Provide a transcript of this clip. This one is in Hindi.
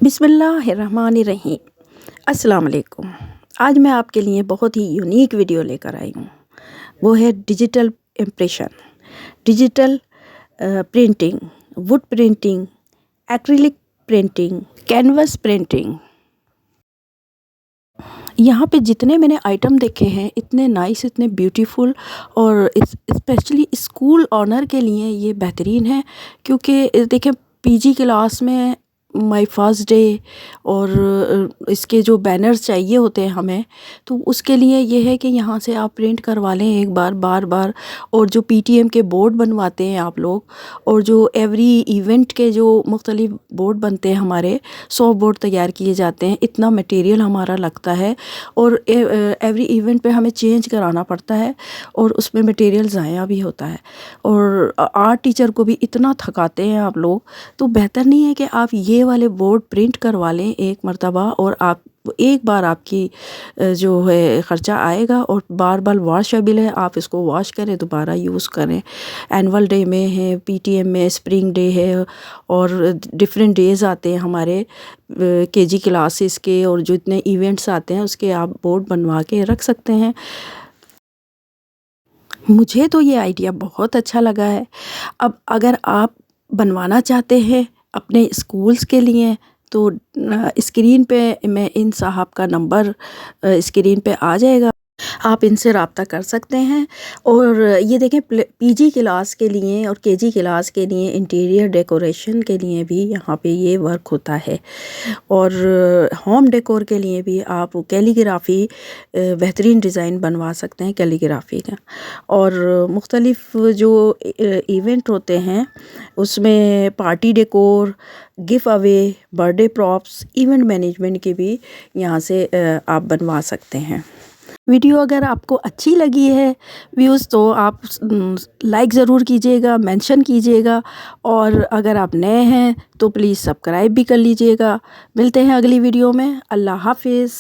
बिस्मिल्लाहिर्रहमानिर्रहीम। अस्सलाम वालेकुम। आज मैं आपके लिए बहुत ही यूनिक वीडियो लेकर आई हूँ। वो है digital impression, digital printing, would printing, acrylic printing, canvas printing. यहाँ पे जितने मैंने आइटम देखे हैं इतने नाइस, इतने ब्यूटीफुल और स्पेशली स्कूल ऑनर के लिए ये बेहतरीन है। क्योंकि देखें, पीजी क्लास में माय फर्स्ट डे और इसके जो बैनर्स चाहिए होते हैं हमें, तो उसके लिए ये है कि यहाँ से आप प्रिंट करवा लें एक बार, बार बार। और जो पीटीएम के बोर्ड बनवाते हैं आप लोग, और जो एवरी इवेंट के जो मुख्तलिफ बोर्ड बनते हैं, हमारे 100 बोर्ड तैयार किए जाते हैं। इतना मटेरियल हमारा लगता है और एवरी इवेंट पे हमें चेंज कराना पड़ता है और उसमें मटेरियल ज़ाया भी होता है। और आर्ट टीचर को भी इतना थकाते हैं आप लोग, तो बेहतर नहीं है कि आप ये वाले बोर्ड प्रिंट करवा लें एक मर्तबा, और आप एक बार आपकी जो है ख़र्चा आएगा और बार बार वॉशेबल है। आप इसको वॉश करें, दोबारा यूज़ करें। एनुअल डे में है, पीटीएम में स्प्रिंग डे है, और डिफरेंट डेज़ आते हैं हमारे केजी क्लासेस के, और जो इतने इवेंट्स आते हैं उसके आप बोर्ड बनवा के रख सकते हैं। मुझे तो ये आइडिया बहुत अच्छा लगा है। अब अगर आप बनवाना चाहते हैं अपने स्कूल्स के लिए, तो स्क्रीन पे मैं इन साहब का नंबर स्क्रीन पे आ जाएगा, आप इनसे रब्ता कर सकते हैं। और ये देखें, पीजी क्लास के लिए और केजी क्लास के लिए इंटीरियर डेकोरेशन के लिए भी यहाँ पे ये वर्क होता है। और होम डेकोर के लिए भी आप कैलीग्राफी बेहतरीन डिज़ाइन बनवा सकते हैं कैलीग्राफी का। और मुख्तलिफ़ जो इवेंट होते हैं उसमें party decor, give away, birthday props, event management के भी यहाँ से आप बनवा सकते हैं। वीडियो अगर आपको अच्छी लगी है व्यूज़, तो आप लाइक ज़रूर कीजिएगा, मेंशन कीजिएगा। और अगर आप नए हैं तो प्लीज़ सब्सक्राइब भी कर लीजिएगा। मिलते हैं अगली वीडियो में। अल्लाह हाफिज़।